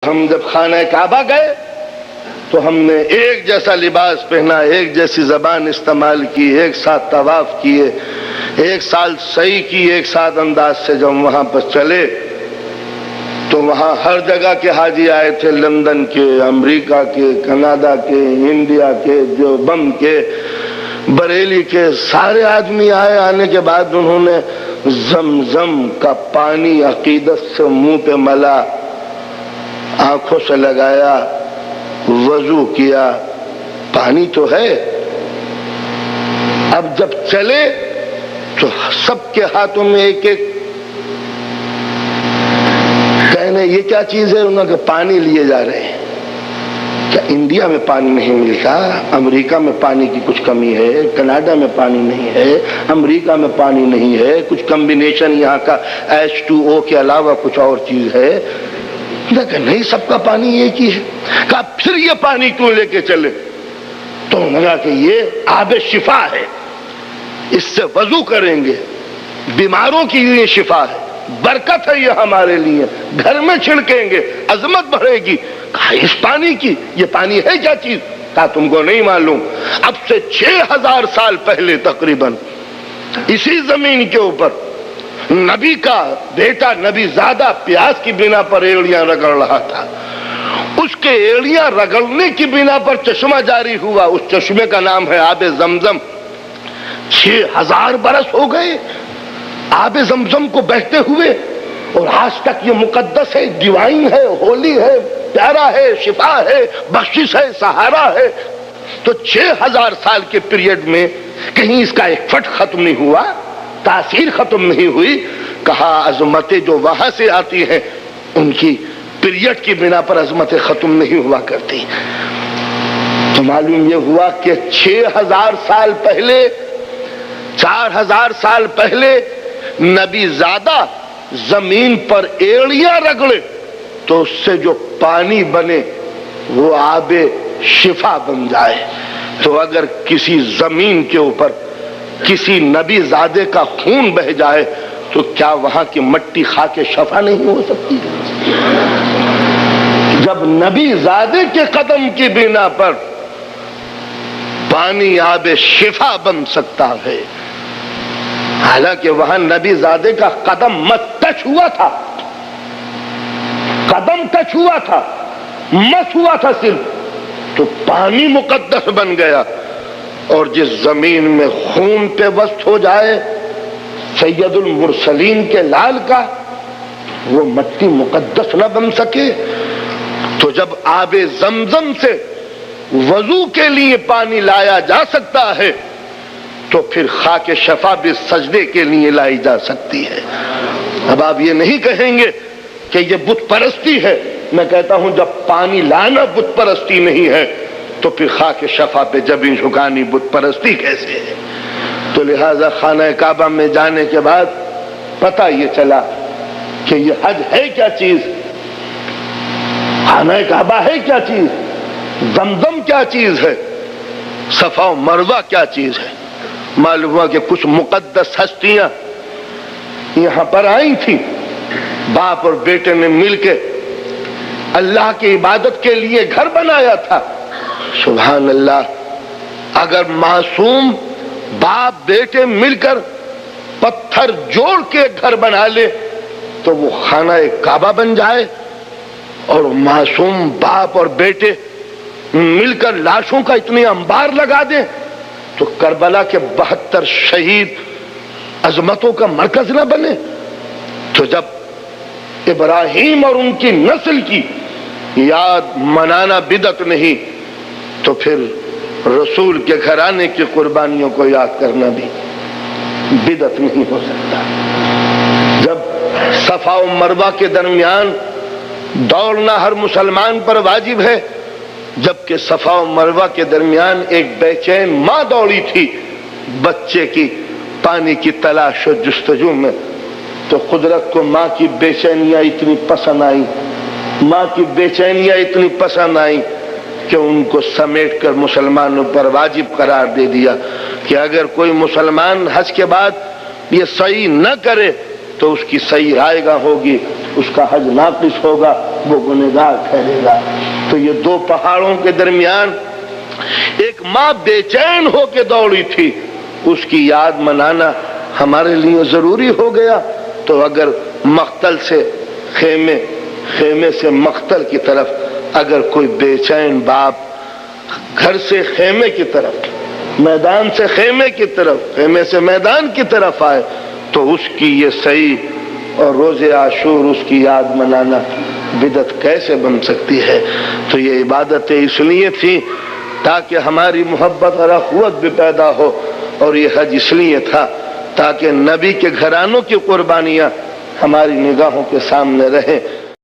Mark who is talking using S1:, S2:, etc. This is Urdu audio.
S1: ہم جب خانہ کعبہ گئے تو ہم نے ایک جیسا لباس پہنا، ایک جیسی زبان استعمال کی، ایک ساتھ طواف کیے، ایک سال سعی کی، ایک ساتھ انداز سے جب وہاں پر چلے تو وہاں ہر جگہ کے حاجی آئے تھے، لندن کے، امریکہ کے، کینیڈا کے، انڈیا کے، دیوبند کے، بریلی کے، سارے آدمی آئے۔ آنے کے بعد انہوں نے زمزم کا پانی عقیدت سے منہ پہ ملا، آنکھوں سے لگایا، وضو کیا۔ پانی تو ہے۔ اب جب چلے تو سب کے ہاتھوں میں ایک ایک کہنے یہ کیا چیز ہے؟ انہوں نے پانی لیے جا رہے ہیں۔ کیا انڈیا میں پانی نہیں ملتا؟ امریکہ میں پانی کی کچھ کمی ہے، کینیڈا میں پانی نہیں ہے، امریکہ میں پانی نہیں ہے، کچھ کمبینیشن یہاں کا H2O کے علاوہ کچھ اور چیز ہے؟ کہ نہیں، سب کا پانی ایک ہی ہے۔ کہا پھر یہ پانی کیوں لے کے چلے؟ تو انہوں نے کہا کہ یہ آب شفا ہے، اس سے وضو کریں گے، بیماروں کی یہ شفا ہے، برکت ہے یہ ہمارے لیے، گھر میں چھڑکیں گے، عظمت بڑھے گی۔ کہا اس پانی کی، یہ پانی ہے کیا چیز؟ کہا تم کو نہیں معلوم، اب سے 6000 سال پہلے تقریباً اسی زمین کے اوپر نبی کا بیٹا نبی زادہ پیاس کی بنا پر ایڑیاں رگڑ رہا تھا، اس کے ایڑیاں رگڑنے کی بنا پر چشمہ جاری ہوا، اس چشمے کا نام ہے آب زمزم۔ 6000 برس ہو گئے آب زمزم کو بہتے ہوئے، اور آج تک یہ مقدس ہے، ڈیوائن ہے، ہولی ہے، پیارا ہے، شفا ہے، بخشش ہے، سہارا ہے۔ تو 6000 سال کے پیریڈ میں کہیں اس کا ایک فٹ ختم نہیں ہوا، تاثیر ختم نہیں ہوئی۔ کہا عظمتیں جو وہاں سے آتی ہیں ان کی پیریڈ کی بنا پر عظمتیں ختم نہیں ہوا کرتی۔ تو معلوم یہ ہوا کہ 6000 سال پہلے، 4000 سال پہلے نبی زادہ زمین پر ایڑیاں رگڑے تو اس سے جو پانی بنے وہ آب شفا بن جائے۔ تو اگر کسی زمین کے اوپر کسی نبی زادے کا خون بہ جائے تو کیا وہاں کی مٹی خاک شفا نہیں ہو سکتی؟ جب نبی زادے کے قدم کی بنا پر پانی آب شفا بن سکتا ہے، حالانکہ وہاں نبی زادے کا قدم مت ٹچ ہوا تھا، قدم ٹچ ہوا تھا، مس ہوا تھا صرف، تو پانی مقدس بن گیا۔ اور جس زمین میں خون پہ وسط ہو جائے سید المرسلین کے لال کا، وہ مٹی مقدس نہ بن سکے۔ تو جب آب زمزم سے وضو کے لیے پانی لایا جا سکتا ہے تو پھر خاک شفا بھی سجدے کے لیے لائی جا سکتی ہے۔ اب آپ یہ نہیں کہیں گے کہ یہ بت پرستی ہے۔ میں کہتا ہوں جب پانی لانا بت پرستی نہیں ہے تو پھر خاک شفا پہ جبیں جھکانی بت پرستی کیسے ہے؟ تو لہذا خانہ کعبہ میں جانے کے بعد پتہ یہ چلا کہ یہ حج ہے کیا چیز، خانہ کعبہ ہے کیا چیز، زمزم کیا چیز ہے، صفا و مروہ کیا چیز ہے۔ معلوم ہوا کہ کچھ مقدس ہستیاں یہاں پر آئی تھیں، باپ اور بیٹے نے مل کے اللہ کی عبادت کے لیے گھر بنایا تھا۔ سبحان اللہ، اگر معصوم باپ بیٹے مل کر پتھر جوڑ کے گھر بنا لے تو وہ خانہ کعبہ بن جائے، اور معصوم باپ اور بیٹے مل کر لاشوں کا اتنے انبار لگا دیں تو کربلا کے 72 شہید عظمتوں کا مرکز نہ بنے۔ تو جب ابراہیم اور ان کی نسل کی یاد منانا بدعت نہیں تو پھر رسول کے گھرانے کی قربانیوں کو یاد کرنا بھی بدعت نہیں ہو سکتا۔ جب صفا و مروہ کے درمیان دوڑنا ہر مسلمان پر واجب ہے، جبکہ صفا و مروہ کے درمیان ایک بے چین ماں دوڑی تھی بچے کی پانی کی تلاش و جستجو میں، تو قدرت کو ماں کی بے چینیاں اتنی پسند آئیں، ماں کی بے چینیاں اتنی پسند آئیں کہ ان کو سمیٹ کر مسلمانوں پر واجب قرار دے دیا کہ اگر کوئی مسلمان حج کے بعد یہ سعی نہ کرے تو اس کی صحیح رائے گاہ ہوگی، اس کا حج ناقص ہوگا، وہ گنہگار ٹھہرے گا۔ تو یہ دو پہاڑوں کے درمیان ایک ماں بے چین ہو کے دوڑی تھی، اس کی یاد منانا ہمارے لیے ضروری ہو گیا۔ تو اگر مقتل سے خیمے سے مقتل کی طرف اگر کوئی بے چین باپ گھر سے خیمے کی طرف، میدان سے خیمے کی طرف، خیمے سے میدان کی طرف آئے تو اس کی یہ صحیح اور روز عاشور اس کی یاد منانا بدعت کیسے بن سکتی ہے؟ تو یہ عبادتیں اس لیے تھی تاکہ ہماری محبت اور اخوت بھی پیدا ہو، اور یہ حج اس لیے تھا تاکہ نبی کے گھرانوں کی قربانیاں ہماری نگاہوں کے سامنے رہیں۔